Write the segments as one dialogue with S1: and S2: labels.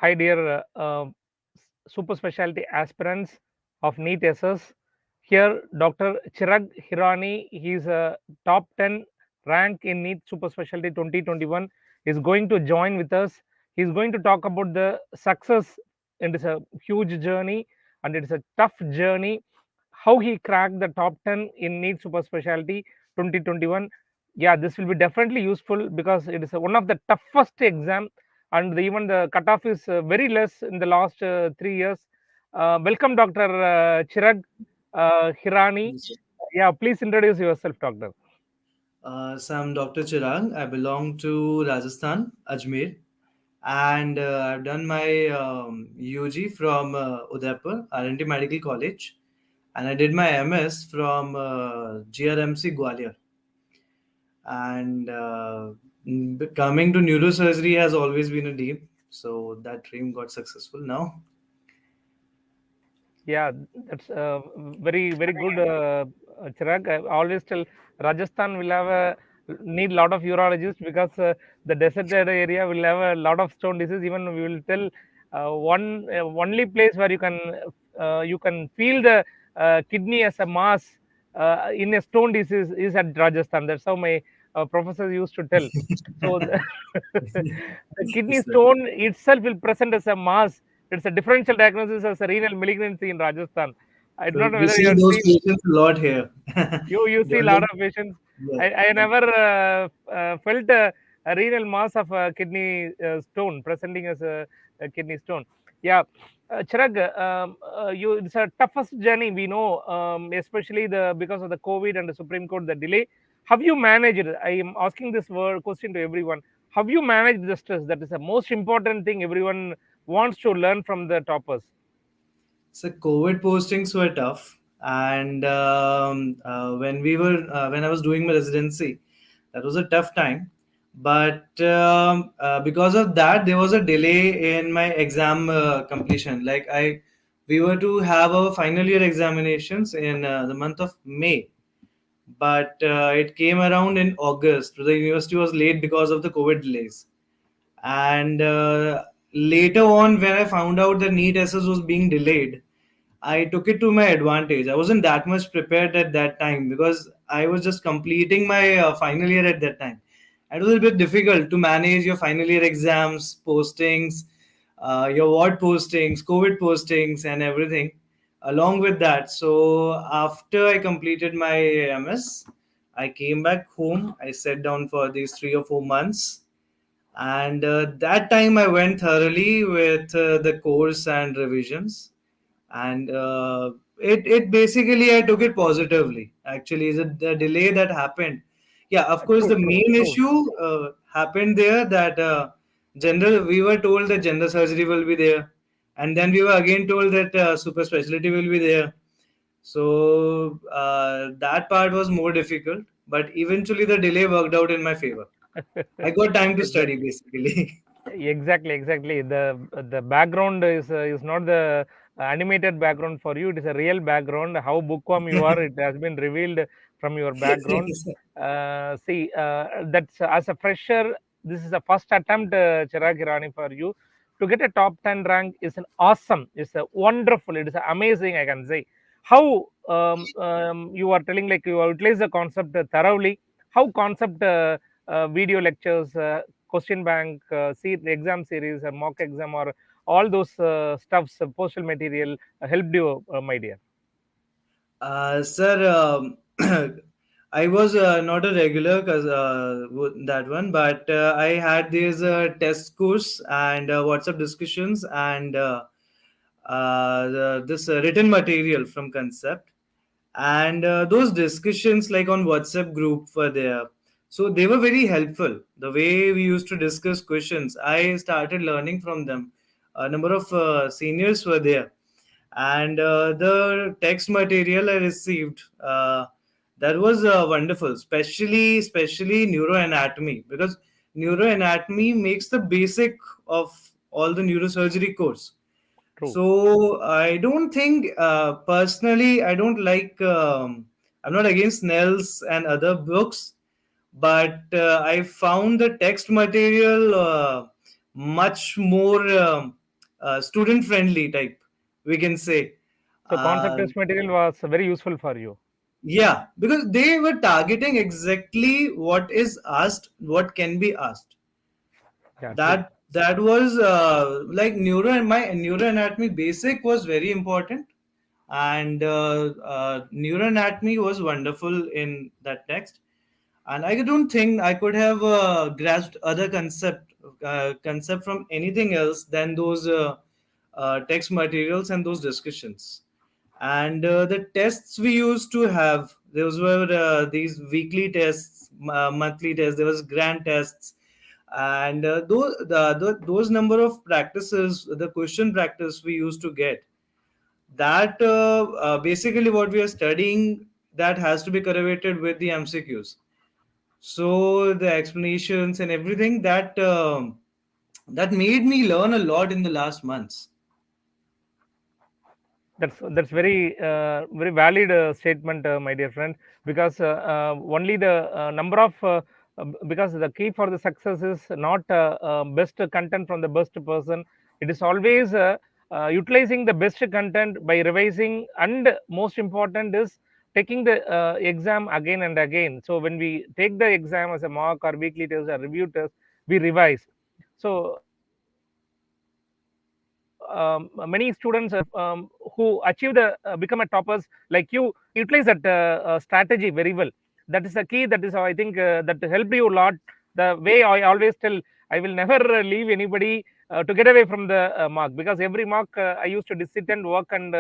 S1: Hi, dear Superspecialty aspirants of NEETSS. Here, Dr. Chirag Hirani, he is a top 10 rank in NEET Superspecialty 2021, is going to join with us. He's going to talk about the success, and it's a huge journey and it's a tough journey. How he cracked the top 10 in NEET Superspecialty 2021. Yeah, this will be definitely useful because it is one of the toughest exam, and even the cutoff is very less in the last 3 years. Welcome, Dr. Chirag Hirani.
S2: Yes, sir.
S1: Yeah, please introduce yourself, Doctor.
S2: So I'm Dr. Chirag. I belong to Rajasthan, Ajmer, and I've done my UG from Udaipur, R&T Medical College, and I did my MS from GRMC Gwalior. And coming to neurosurgery has always been a dream, so that dream got successful now.
S1: Yeah, that's very good, Chirag. I always tell Rajasthan will have a need lot of urologists because the deserted area will have a lot of stone disease. Even we will tell one only place where you can feel the kidney as a mass in a stone disease is at Rajasthan. That's how my professors used to tell. So the kidney
S2: Yes, sir.
S1: stone itself will present as a mass. It's a differential diagnosis as a renal malignancy in Rajasthan. I do
S2: So
S1: not know
S2: we
S1: whether you
S2: see
S1: have
S2: those
S1: seen.
S2: patients a lot here.
S1: You see a lot
S2: General,
S1: of patients.
S2: yeah.
S1: I never felt a renal mass of a kidney stone presenting as a kidney stone. Yeah, Chirag, you it's a toughest journey we know, especially the because of the COVID and the Supreme Court the delay. Have you managed it? I am asking this word question to everyone. Have you managed the stress? That is the most important thing everyone wants to learn from the toppers.
S2: So COVID postings were tough, and when I was doing my residency, that was a tough time. But because of that, there was a delay in my exam completion. We were to have our final year examinations in the month of May, but it came around in August. The university was late because of the COVID delays, and later on, when I found out the NEET SS was being delayed, I took it to my advantage. I wasn't that much prepared at that time because I was just completing my final year at that time. It was a bit difficult to manage your final year exams, postings, your ward postings, COVID postings, and everything along with that. So after I completed my MS, I came back home. I sat down for these 3 or 4 months, and that time I went thoroughly with the course and revisions, and it basically I took it positively. Actually, the delay that happened, yeah, of course,
S1: True,
S2: the
S1: true,
S2: main
S1: true.
S2: issue happened there that general we were told that general surgery will be there, and then we were again told that super specialty will be there. So that part was more difficult, but eventually the delay worked out in my favor. I got time to study
S1: Exactly.
S2: basically.
S1: Exactly. The background is not the animated background for you. It is a real background. How bookworm you are, it has been revealed from your background. See, that's as a fresher, this is the first attempt, Chirag Hirani, for you to get a top 10 rank. Is an awesome. It's a wonderful. It is amazing. I can say how you are telling like you utilize the concept thoroughly. How concept video lectures. Question bank, see the exam series, mock exam, or all those stuffs, postal material helped you, my dear.
S2: Sir, I was not a regular cause that one, but I had these test course and WhatsApp discussions and this written material from Concept, and those discussions like on WhatsApp group were there. So they were very helpful. The way we used to discuss questions, I started learning from them. A number of seniors were there, and the text material I received, that was wonderful, especially neuroanatomy, because neuroanatomy makes the basic of all the neurosurgery course.
S1: True.
S2: So I don't think, personally, I don't like. I'm not against Snell's and other books, but I found the text material much more. student friendly type, we can say.
S1: So concept
S2: uh,
S1: test material was very useful for you.
S2: yeah, because they were targeting exactly what is asked, what can be asked.
S1: Yeah, true.
S2: That was like my neuroanatomy basic was very important, and neuroanatomy was wonderful in that text. And I don't think I could have grasped other concept from anything else than those text materials and those discussions. And the tests we used to have, those were these weekly tests, monthly tests, there was grand tests. And those number of practices, the question practice we used to get, that basically what we are studying, that has to be correlated with the MCQs. So the explanations and everything, that made me learn a lot in the last months.
S1: That's very valid statement, my dear friend. Because only the number of because the key for the success is not best content from the best person. It is always utilizing the best content by revising, and most important is taking the exam again and again. So when we take the exam as a mock or weekly test or review test, we revise. So many students who achieve the become a toppers like you utilize that strategy very well. That is the key. That is I think that helped you a lot. The way I always tell, I will never leave anybody to get away from the mark, because every mark I used to sit and work and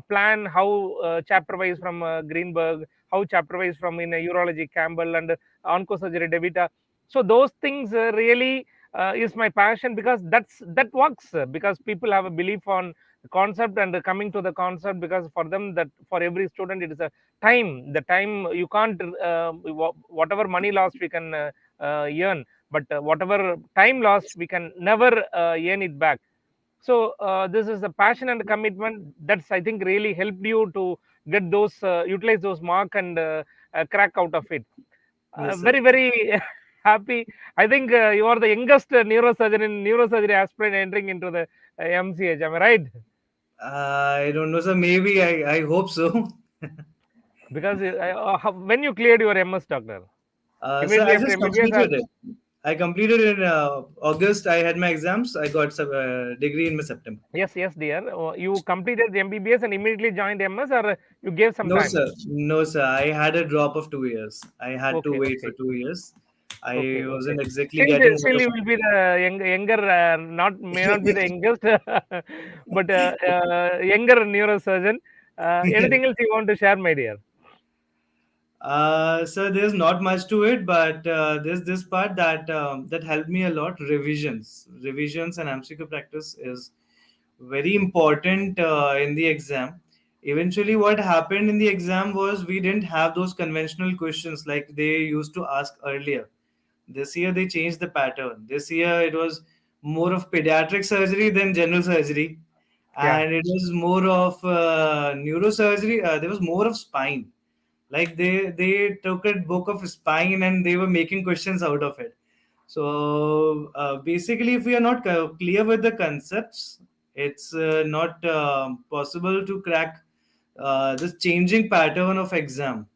S1: plan how chapter wise from Greenberg, how chapter wise from in urology Campbell, and oncosurgery Devita. So those things really is my passion, because that works, because people have a belief on the concept and coming to the concept, because for them, that for every student it is a time, the time you can't whatever money loss we can earn, but whatever time loss we can never earn it back. So this is the passion and commitment that's I think really helped you to get those utilize those mark and crack out of it.
S2: Yes, sir.
S1: Very happy. I think you are the youngest neurosurgery aspirant entering into the MCH. Am I right?
S2: I don't know, sir. Maybe I hope so.
S1: Because when you cleared your MS, doctor,
S2: So
S1: immediately
S2: I
S1: after
S2: just
S1: MBBS, or
S2: completed it. I completed in August. I had my exams. I got some degree in my September.
S1: yes, dear, you completed the MBBS and immediately joined MS, or you gave some
S2: No,
S1: time?
S2: sir. No, sir. I had a drop of 2 years. I had to
S1: Okay,
S2: wait for
S1: okay.
S2: 2 years. I
S1: Okay.
S2: wasn't exactly
S1: Still,
S2: getting what
S1: still,
S2: the
S1: you will be the younger, not may not be the youngest, but younger neurosurgeon. Anything else you want to share, my dear?
S2: So there's not much to it, but there's this part that helped me a lot. Revisions and MCQ practice is very important in the exam. Eventually, what happened in the exam was we didn't have those conventional questions like they used to ask earlier. This year they changed the pattern. This year it was more of pediatric surgery than general surgery,
S1: Yeah,
S2: and it was more of neurosurgery. There was more of spine, like they took a book of spine and they were making questions out of it. So basically, if we are not clear with the concepts, it's not possible to crack this changing pattern of exam.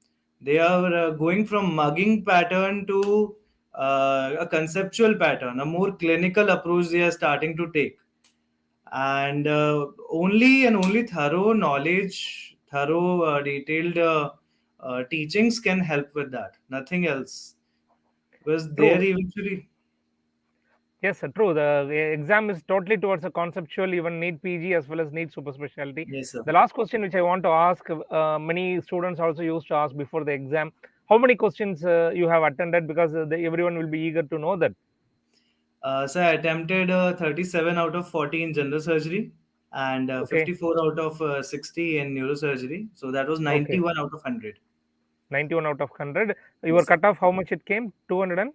S2: They are going from mugging pattern to a conceptual pattern, a more clinical approach they are starting to take. And only and only thorough knowledge, thorough detailed teachings can help with that, nothing else, because they are
S1: true.
S2: eventually.
S1: Yes, true. The exam is totally towards a conceptual, even NEET PG as well as NEET super specialty.
S2: Yes, sir.
S1: The last question which I want to ask, many students also used to ask before the exam, how many questions you have attended? Because everyone will be eager to know that.
S2: So I attempted 37 out of 40 in general surgery, and
S1: Okay,
S2: 54 out of 60 in neurosurgery. So that was
S1: okay.
S2: 91 out of 100.
S1: 91 out of 100. Your
S2: Yes, sir.
S1: cutoff, how much it came? 200 and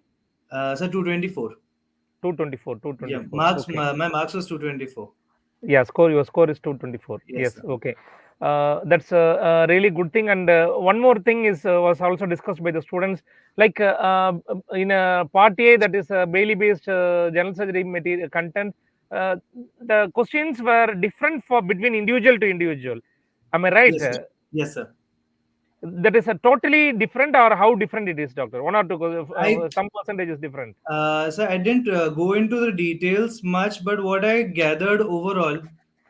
S2: So 224.
S1: 224,
S2: Yeah,
S1: 224.
S2: marks.
S1: Okay.
S2: My marks was 224.
S1: Yeah, your score is 224.
S2: Yes,
S1: Yes,
S2: sir.
S1: okay. That's a really good thing. And one more thing is was also discussed by the students. Like in a part A, that is Bailey based general surgery material content. uh, the questions were different for between individual to individual. Am I right?
S2: Yes, sir. Yes, sir.
S1: That is a totally different, or how different it is, doctor? One or two,
S2: I
S1: some percentage is different.
S2: So I didn't go into the details much, but what I gathered overall,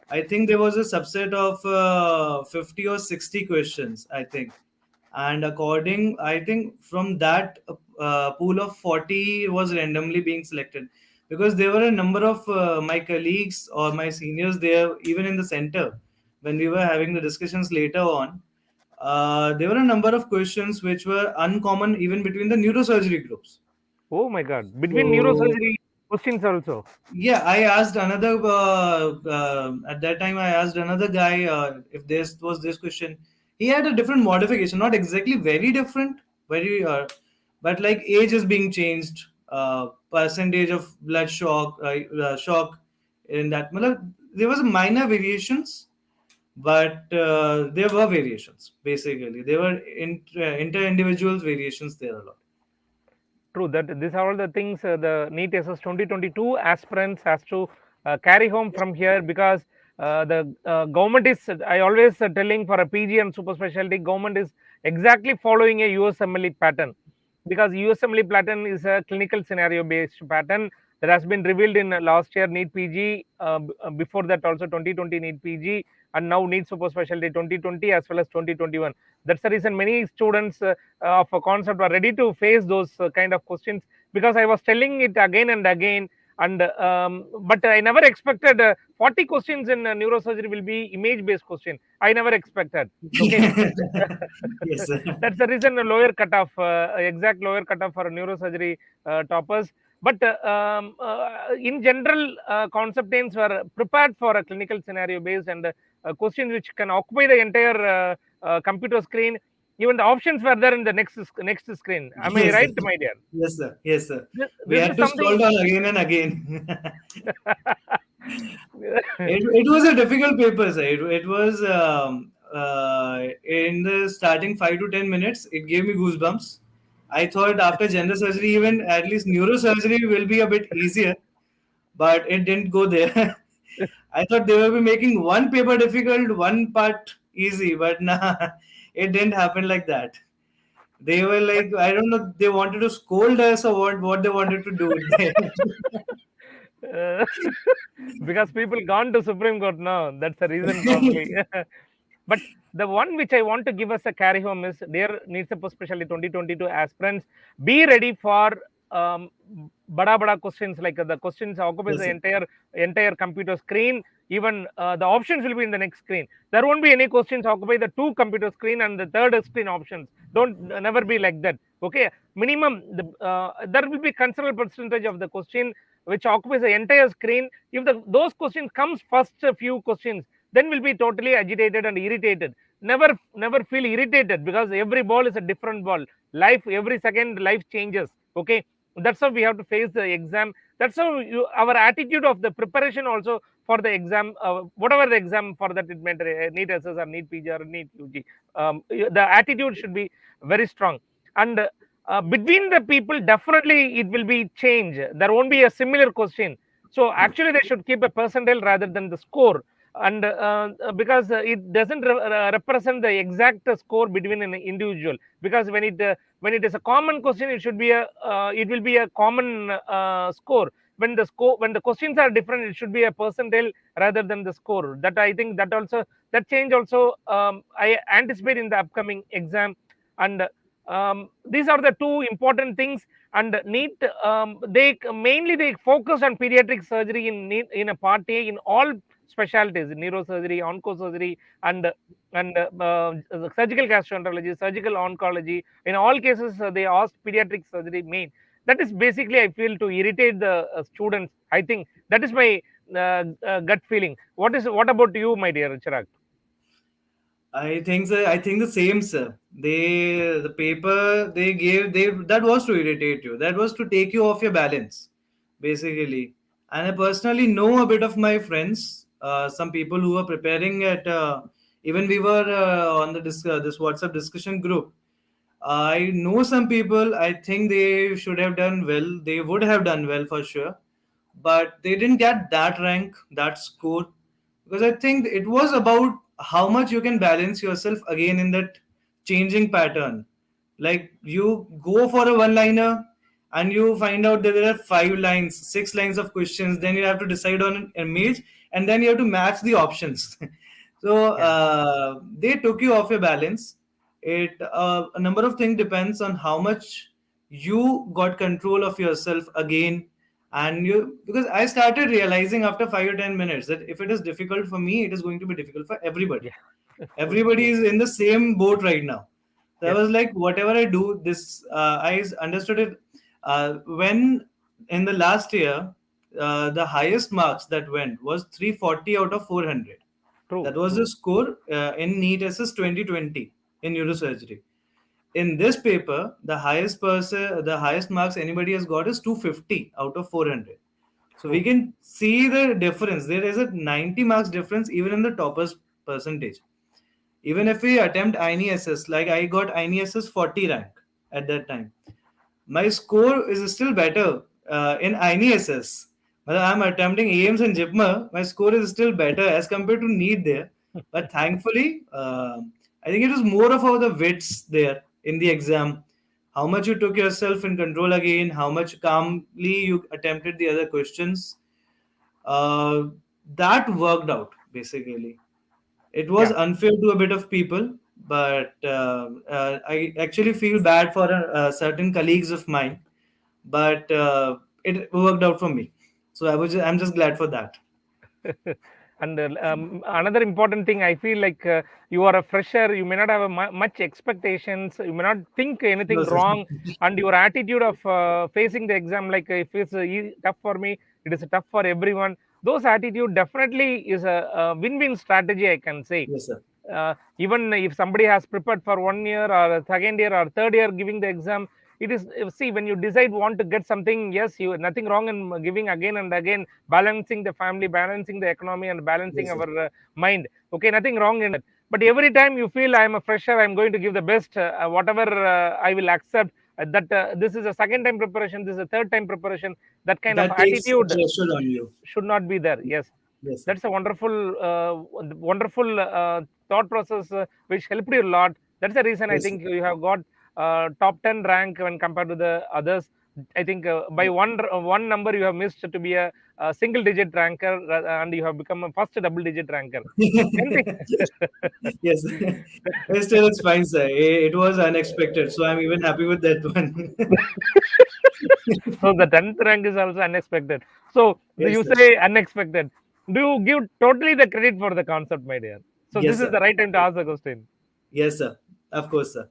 S2: I think there was a subset of 50 or 60 questions, I think. And according, I think from that pool of 40 was randomly being selected, because there were a number of my colleagues or my seniors there, even in the center, when we were having the discussions later on. There were a number of questions which were uncommon even between the neurosurgery groups.
S1: Oh my God! Between
S2: So
S1: neurosurgery questions also.
S2: yeah, I asked another at that time. I asked another guy if this was this question. He had a different modification, not exactly very different, very but like age is being changed, percentage of blood shock in that. Matlab, there was minor variations, but there were variations. Basically, there were inter individuals variations there a lot.
S1: True that these are all the things the NEET SS 2022 aspirants has to carry home from here, because the government is, I always telling, for a PG and super specialty, government is exactly following a USMLE pattern, because USMLE pattern is a clinical scenario based pattern that has been revealed in last year NEET PG, before that also 2020 NEET PG, and now NEET super specialty 2020 as well as 2021. That's the reason many students of a concept are ready to face those kind of questions, because I was telling it again and again. And but I never expected 40 questions in neurosurgery will be image based question. I never expected. Okay.
S2: Yes, sir.
S1: That's the reason the lower cutoff, exact lower cutoff for neurosurgery toppers. But in general, conceptains were prepared for a clinical scenario based, and questions which can occupy the entire computer screen. Even the options were there in the next screen. Am I
S2: Yes, sir.
S1: right, my dear?
S2: Yes, sir. Yes, sir. We
S1: This
S2: had
S1: is
S2: to scroll
S1: something.
S2: down again and again. It was a difficult paper, sir. It was in the starting 5 to 10 minutes, it gave me goosebumps. I thought after general surgery, even at least neurosurgery will be a bit easier, but it didn't go there. I thought they will be making one paper difficult, one part easy, but nah, it didn't happen like that. They were like, I don't know, they wanted to scold us or what they wanted to do there.
S1: Uh, because people gone to Supreme Court now. That's the reason probably. But the one which I want to give us a carry home is, dear needs a specialty 2022 aspirants, be ready for um, bada questions, like the questions occupies
S2: Yes,
S1: the
S2: sir.
S1: entire computer screen. Even the options will be in the next screen. There won't be any questions occupy the two computer screen and the third screen options. Don't never be like that. Okay, minimum there will be considerable percentage of the question which occupies the entire screen. If those questions comes first, a few questions, then will be totally agitated and irritated. Never feel irritated, because every ball is a different ball. Life, every second life changes. Okay, that's how we have to face the exam. That's how our attitude of the preparation also for the exam, whatever the exam for that it meant, NEET SS or NEET PG or NEET UG, the attitude should be very strong. And between the people, definitely it will be change. There won't be a similar question. So actually they should keep a percentile rather than the score. And because it doesn't represent the exact score between an individual, because when it is a common question, it should be a it will be a common score. When the questions are different, it should be a percentile rather than the score. That I think that also, that change also, I anticipate in the upcoming exam. And these are the two important things. And NEET, they mainly they focus on pediatric surgery in NEET, in a part A, in all specialties, neurosurgery, oncosurgery, and surgical gastroenterology, surgical oncology. In all cases, they asked pediatric surgery main. That is basically, I feel, to irritate the students. I think that is my gut feeling. What about you, my dear Chirag?
S2: I think so. I think the same, sir. The paper they gave, they that was to irritate you. That was to take you off your balance, basically. And I personally know a bit of my friends, some people who were preparing at. Even we were on the this WhatsApp discussion group. I know some people. I think they should have done well. They would have done well for sure. but they didn't get that rank, that score, because I think it was about how much you can balance yourself again in that changing pattern. Like you go for a one liner and you find out that there are 5 lines, 6 lines of questions, then you have to decide on an image and then you have to match the options. So
S1: Yeah.
S2: they took you off your balance. It a number of things depends on how much you got control of yourself again. And you, because I started realizing after 5 or 10 minutes that if it is difficult for me, it is going to be difficult for everybody.
S1: Yeah. True.
S2: Everybody
S1: True.
S2: is in the same boat right now. So I
S1: Yes.
S2: was like, whatever I do, this I understood it when in the last year, the highest marks that went was 340 out of 400.
S1: True.
S2: That was the
S1: True.
S2: score in NEETSS 2020 in neurosurgery. In this paper, the highest marks anybody has got is 250 out of 400. So we
S1: True.
S2: can see the difference. There is a 90 marks difference even in the toppers percentage. Even if we attempt INESS, like I got INESS 40 rank at that time, my score is still better in INESS. But I'm attempting AIMS and JIPMER, my score is still better as compared to NEET there. But thankfully, I think it was more of all the wits there in the exam. How much you took yourself in control again, how much calmly you attempted the other questions. Uh, that worked out basically. It was
S1: Yeah.
S2: unfair to a bit of people, but I actually feel bad for certain colleagues of mine, but it worked out for me. So I'm just glad for that.
S1: And another important thing, I feel like you are a fresher, you may not have much expectations, you may not think
S2: No,
S1: anything
S2: sir.
S1: wrong, and your attitude of facing the exam, like if it's tough for me, it is tough for everyone. Those attitude definitely is a win-win strategy, I can say.
S2: Yes, sir.
S1: Even if somebody has prepared for 1 year or a second year or third year giving the exam, it is, see, when you decide want to get something, yes, you, nothing wrong in giving again and again, balancing the family, balancing the economy, and balancing
S2: Yes, sir.
S1: our mind. Okay, nothing wrong in it. But every time you feel I am a fresher, I'm going to give the best, whatever I will accept, that this is a second time preparation, this is a third time preparation, that kind of
S2: That takes a
S1: attitude
S2: threshold on you.
S1: should not be there. Yes,
S2: Yes, sir.
S1: that's a wonderful wonderful thought process, which helped you a lot. That's the reason I
S2: Yes, sir.
S1: think you have got top 10 rank when compared to the others. I think by one number you have missed to be a single digit ranker, and you have become a first double digit ranker. Anything.
S2: Yes, but still it's fine, sir. It was unexpected, so I'm even happy with that one.
S1: So the 10th rank is also unexpected. So
S2: Yes,
S1: you
S2: sir.
S1: say unexpected. Do you give totally the credit for the concept, my dear? So this
S2: Yes,
S1: is
S2: sir.
S1: the right time to ask the question.
S2: Yes, sir. Of course, sir.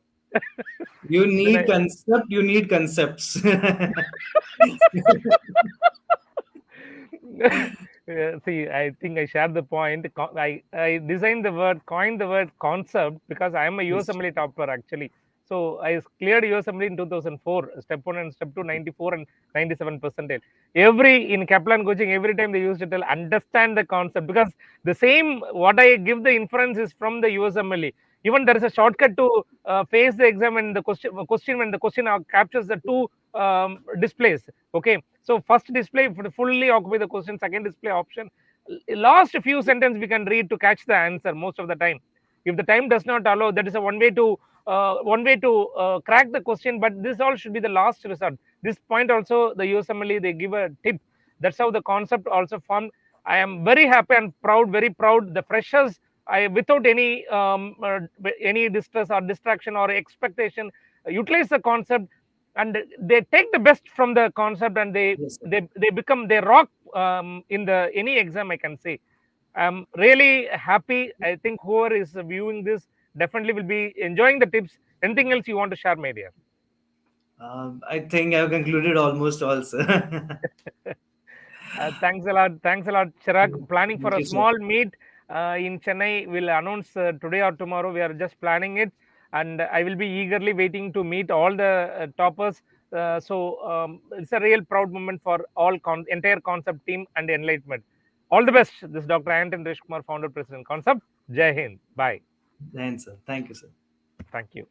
S2: You
S1: Then
S2: need
S1: I,
S2: concept, you need concepts.
S1: see, I think I share the point. I designed the word, coined the word concept because I am a
S2: Yes.
S1: USMLE topper actually. So I cleared USMLE in 2004, step 1 and step 2, 94 and 97 percentile. Every, in Kaplan coaching, every time they used to tell, understand the concept, because the same, what I give the inference is from the USMLE. Even there is a shortcut to face the exam and the question when the question captures the two displays. Okay, so first display fully occupy the question, second display option, last few sentence we can read to catch the answer most of the time. If the time does not allow, that is a one way to crack the question, but this all should be the last resort. This point also the USMLE they give a tip. That's how the concept also formed. I am very happy and proud, very proud. The freshers, I, without any distress or distraction or expectation, utilize the concept, and they take the best from the concept, and they
S2: Yes, sir.
S1: they, they become, they rock in the any exam, I can say. I'm really happy. I think whoever is viewing this definitely will be enjoying the tips. Anything else you want to share, my dear?
S2: I think I've concluded almost all, sir.
S1: Thanks a lot. Thanks a lot, Chirag. Planning for
S2: Thank
S1: a
S2: you, sir.
S1: small meet in Chennai. We'll announce today or tomorrow. We are just planning it, and I will be eagerly waiting to meet all the toppers. So it's a real proud moment for all entire concept team and enlightenment. All the best. This is Dr. Anton Rishkumar, founder, president, concept. Jai Hind. Bye.
S2: Thanks, sir. Thank you, sir.
S1: Thank you.